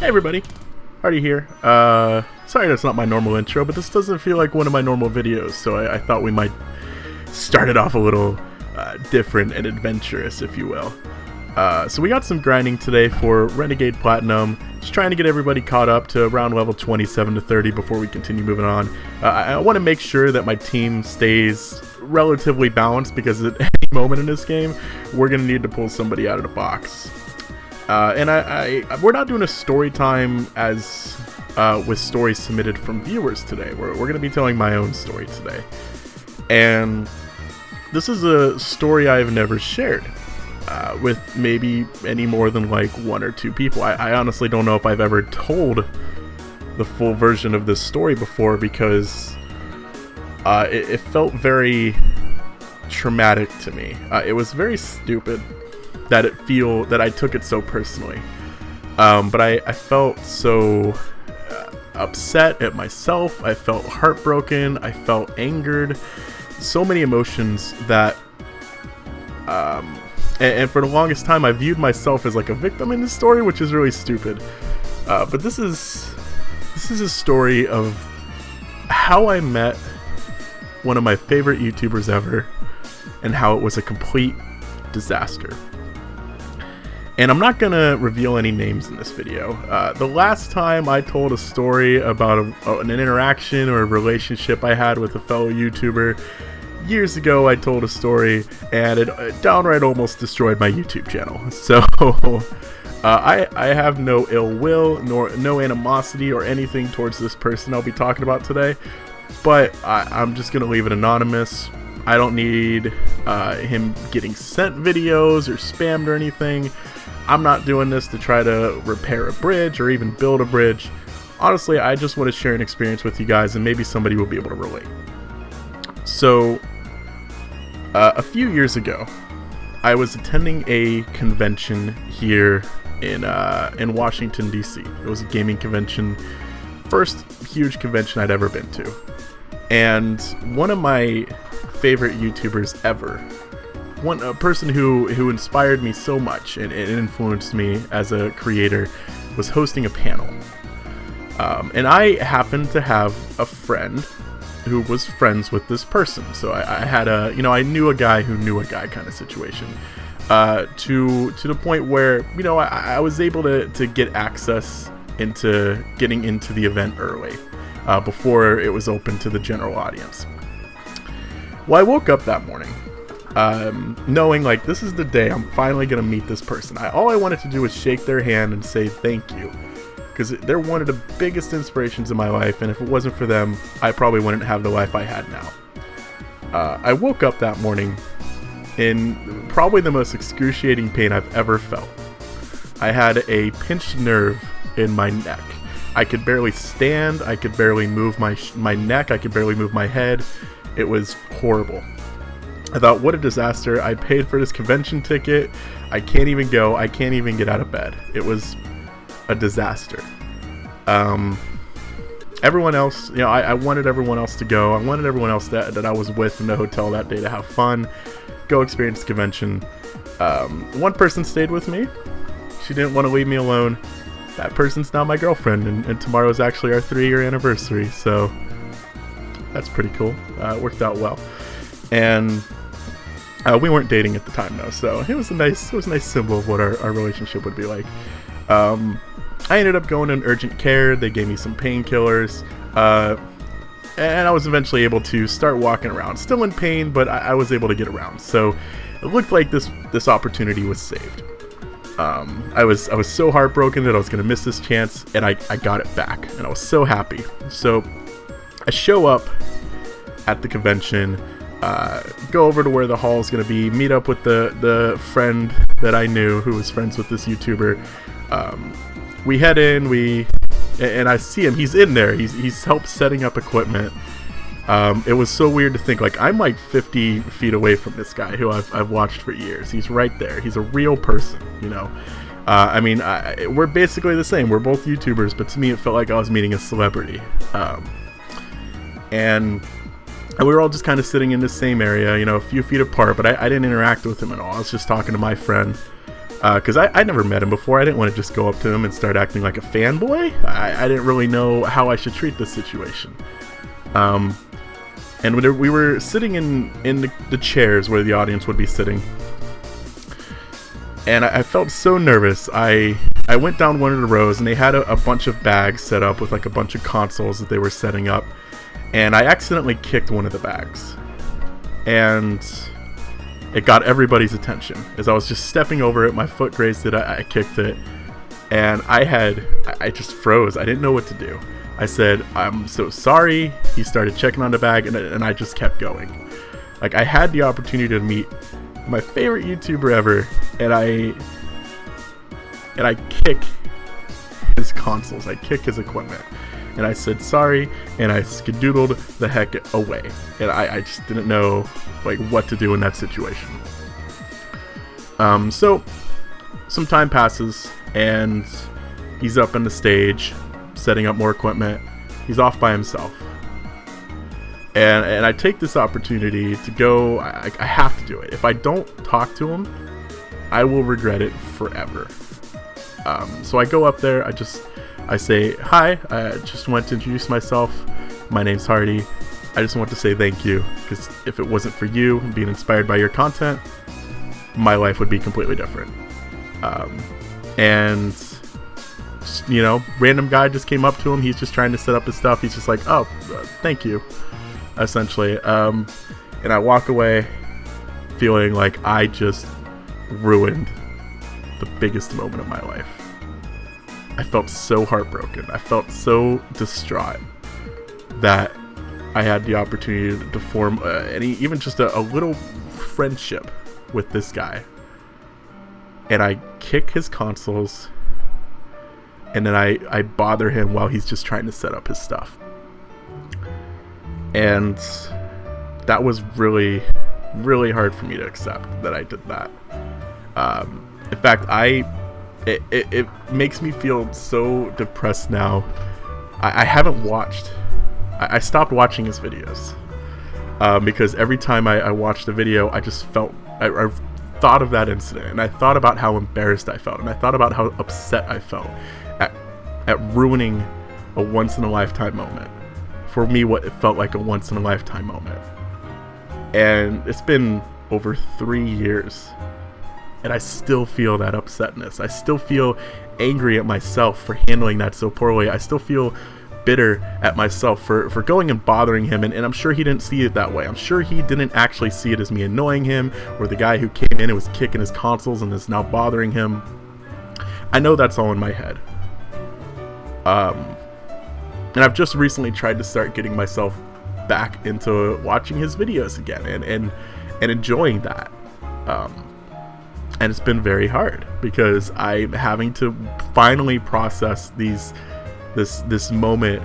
Hey everybody, Hardy here. Sorry that's not my normal intro, but this doesn't feel like one of my normal videos, so I thought we might start it off a little different and adventurous, if you will. So we got some grinding today for Renegade Platinum, just trying to get everybody caught up to around level 27 to 30 before we continue moving on. I want to make sure that my team stays relatively balanced, because at any moment in this game, we're going to need to pull somebody out of the box. And we're not doing a story time as with stories submitted from viewers today. We're going to be telling my own story today. And this is a story I've never shared with maybe any more than like one or two people. I honestly don't know if I've ever told the full version of this story before, because it felt very traumatic to me. It was very stupid that I took it so personally. But I felt so upset at myself. I felt heartbroken. I felt angered. So many emotions that, and for the longest time, I viewed myself as like a victim in this story, which is really stupid. But this is a story of how I met one of my favorite YouTubers ever, and how it was a complete disaster. And I'm not gonna reveal any names in this video. The last time I told a story about an interaction or a relationship I had with a fellow YouTuber, years ago I told a story, and it downright almost destroyed my YouTube channel. So I have no ill will, nor no animosity or anything towards this person I'll be talking about today, but I'm just gonna leave it anonymous. I don't need him getting sent videos or spammed or anything. I'm not doing this to try to repair a bridge or even build a bridge. Honestly, I just want to share an experience with you guys, and maybe somebody will be able to relate. So, a few years ago, I was attending a convention here in Washington, D.C. It was a gaming convention, first huge convention I'd ever been to. And one of my favorite YouTubers ever, a person who inspired me so much and influenced me as a creator, was hosting a panel. And I happened to have a friend who was friends with this person. So I had I knew a guy who knew a guy kind of situation. To the point where, I was able to get access into getting into the event early, before it was open to the general audience. Well, I woke up that morning knowing like this is the day I'm finally gonna meet this person. All I wanted to do was shake their hand and say thank you, because they're one of the biggest inspirations in my life, and if it wasn't for them, I probably wouldn't have the life I had now. I woke up that morning in probably the most excruciating pain I've ever felt. I had a pinched nerve in my neck. I could barely stand. I could barely move my neck. I could barely move my head. It was horrible. I thought, what a disaster. I paid for this convention ticket. I can't even go. I can't even get out of bed. It was a disaster. Everyone else, I wanted everyone else to go. I wanted everyone else that I was with in the hotel that day to have fun, go experience the convention. One person stayed with me. She didn't want to leave me alone. That person's now my girlfriend, and tomorrow is actually our 3-year anniversary, so that's pretty cool. It worked out well. And we weren't dating at the time though, so it was a nice symbol of what our relationship would be like. I ended up going in urgent care. They gave me some painkillers, and I was eventually able to start walking around. Still in pain, but I was able to get around. So it looked like this opportunity was saved. I was so heartbroken that I was going to miss this chance, and I got it back, and I was so happy. So I show up at the convention, go over to where the hall is going to be, meet up with the friend that I knew who was friends with this YouTuber. We head in, and I see him. He's in there. He's helped setting up equipment. It was so weird to think, like, I'm like 50 feet away from this guy who I've watched for years. He's right there. He's a real person, we're basically the same. We're both YouTubers, but to me it felt like I was meeting a celebrity. And we were all just kind of sitting in the same area, a few feet apart, but I didn't interact with him at all. I was just talking to my friend. because I never met him before. I didn't want to just go up to him and start acting like a fanboy. I didn't really know how I should treat this situation. And when we were sitting in the chairs where the audience would be sitting, and I felt so nervous. I went down one of the rows, and they had a bunch of bags set up with like a bunch of consoles that they were setting up, and I accidentally kicked one of the bags, and it got everybody's attention. As I was just stepping over it, my foot grazed it, I kicked it, and I just froze. I didn't know what to do. I said, "I'm so sorry." He started checking on the bag, and I just kept going. Like, I had the opportunity to meet my favorite YouTuber ever, and I kick his consoles, I kick his equipment, and I said sorry, and I skedoodled the heck away, and I just didn't know like what to do in that situation. So some time passes, and he's up on the stage setting up more equipment. He's off by himself, and I take this opportunity to go. I have to do it. If I don't talk to him, I will regret it forever. So I go up there. I say, "Hi, I just want to introduce myself. My name's Hardy. I just want to say thank you, because if it wasn't for you and being inspired by your content, my life would be completely different." And you know, random guy just came up to him. He's just trying to set up his stuff. He's just like, "Oh, thank you," essentially. And I walk away feeling like I just ruined the biggest moment of my life. I felt so heartbroken. I felt so distraught that I had the opportunity to form even just a little friendship with this guy. And I kick his consoles, and then I bother him while he's just trying to set up his stuff. And that was really, really hard for me to accept that I did that. In fact, it makes me feel so depressed now. I haven't watched. I stopped watching his videos because every time I watched a video, I just felt. I thought of that incident, and I thought about how embarrassed I felt, and I thought about how upset I felt at ruining a once-in-a-lifetime moment. For me, what it felt like a once-in-a-lifetime moment. And it's been over 3 years, and I still feel that upsetness. I still feel angry at myself for handling that so poorly. I still feel bitter at myself for going and bothering him, and I'm sure he didn't see it that way. I'm sure he didn't actually see it as me annoying him, or the guy who came in and was kicking his consoles and is now bothering him. I know that's all in my head. And I've just recently tried to start getting myself back into watching his videos again and enjoying that. And it's been very hard because I'm having to finally process this moment.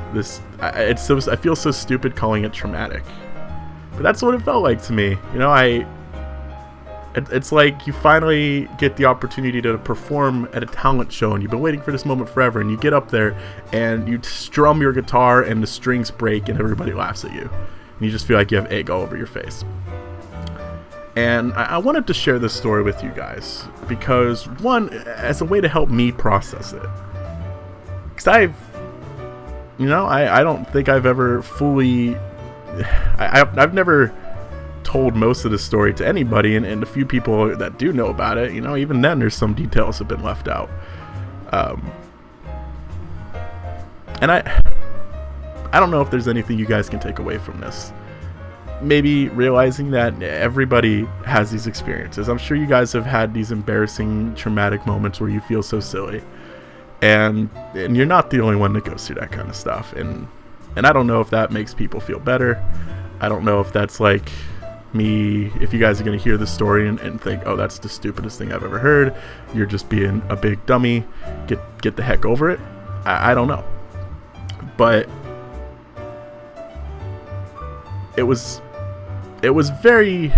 I feel so stupid calling it traumatic, but that's what it felt like to me. You know, it's like you finally get the opportunity to perform at a talent show, and you've been waiting for this moment forever, and you get up there and you strum your guitar and the strings break and everybody laughs at you, and you just feel like you have egg all over your face. And I wanted to share this story with you guys because, one, as a way to help me process it, because I don't think I've ever fully I've never told most of the story to anybody, and the few people that do know about it, you know, even then there's some details have been left out. And I don't know if there's anything you guys can take away from this. Maybe realizing that everybody has these experiences. I'm sure you guys have had these embarrassing, traumatic moments where you feel so silly, and you're not the only one that goes through that kind of stuff. And I don't know if that makes people feel better. I don't know if that's like me, if you guys are going to hear this story and think, oh, that's the stupidest thing I've ever heard, you're just being a big dummy, get the heck over it. I don't know, but it was very,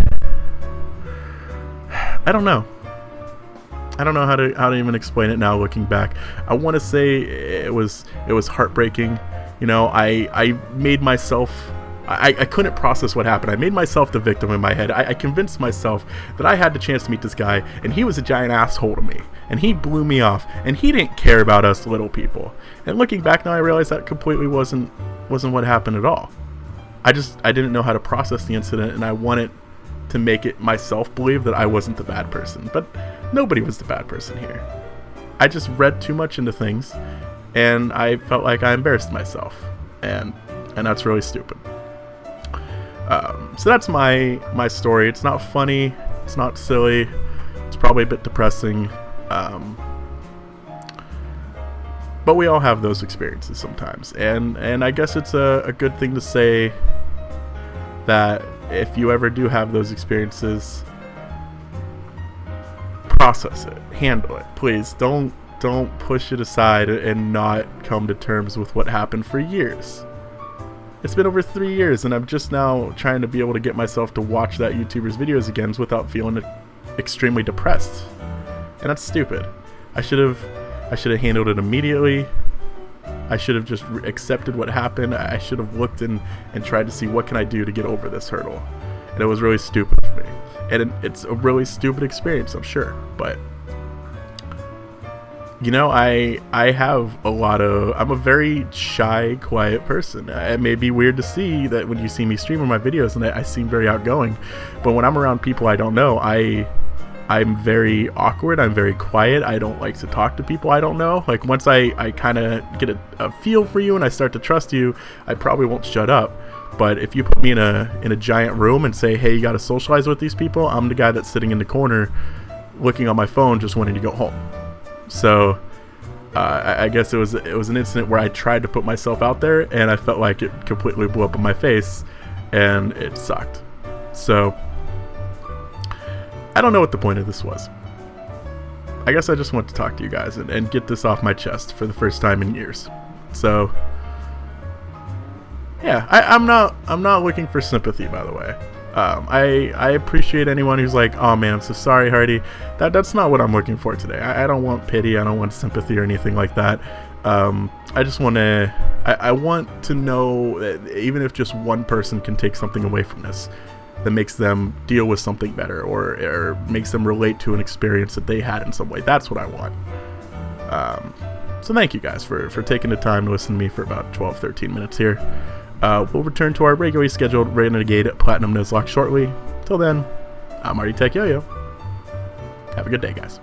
I don't know how to even explain it now looking back. I want to say it was heartbreaking. You know, I made myself I couldn't process what happened. I made myself the victim in my head. I convinced myself that I had the chance to meet this guy, and he was a giant asshole to me, and he blew me off, and he didn't care about us little people. And looking back now, I realize that completely wasn't what happened at all. I didn't know how to process the incident, and I wanted to make it myself believe that I wasn't the bad person. But nobody was the bad person here. I just read too much into things, and I felt like I embarrassed myself, and that's really stupid. So that's my story. It's not funny. It's not silly. It's probably a bit depressing. But we all have those experiences sometimes. And I guess it's a good thing to say that if you ever do have those experiences, process it. Handle it. Please don't push it aside and not come to terms with what happened for years. It's been over 3 years, and I'm just now trying to be able to get myself to watch that YouTuber's videos again without feeling extremely depressed. And that's stupid. I should have handled it immediately. I should have just accepted what happened. I should have looked and tried to see what can I do to get over this hurdle. And it was really stupid for me. And it's a really stupid experience, I'm sure. But you know, I'm a very shy, quiet person. It may be weird to see that when you see me stream on my videos and I seem very outgoing, but when I'm around people I don't know, I'm very awkward. I'm very quiet. I don't like to talk to people I don't know. Like, once I kind of get a feel for you and I start to trust you, I probably won't shut up. But if you put me in a giant room and say, hey, you got to socialize with these people, I'm the guy that's sitting in the corner looking on my phone just wanting to go home. So I guess it was an incident where I tried to put myself out there, and I felt like it completely blew up in my face, and it sucked. So I don't know what the point of this was. I guess I just want to talk to you guys and get this off my chest for the first time in years. So yeah, I'm not looking for sympathy, by the way. I appreciate anyone who's like, oh man, I'm so sorry, Hardy. That's not what I'm looking for today. I don't want pity. I don't want sympathy or anything like that. I just want to, I want to know that even if just one person can take something away from this that makes them deal with something better, or makes them relate to an experience that they had in some way. That's what I want. So thank you guys for taking the time to listen to me for about 12-13 minutes here. We'll return to our regularly scheduled Renegade Platinum Nuzlocke shortly. Till then, I'm Artie Tech Yo-Yo. Have a good day, guys.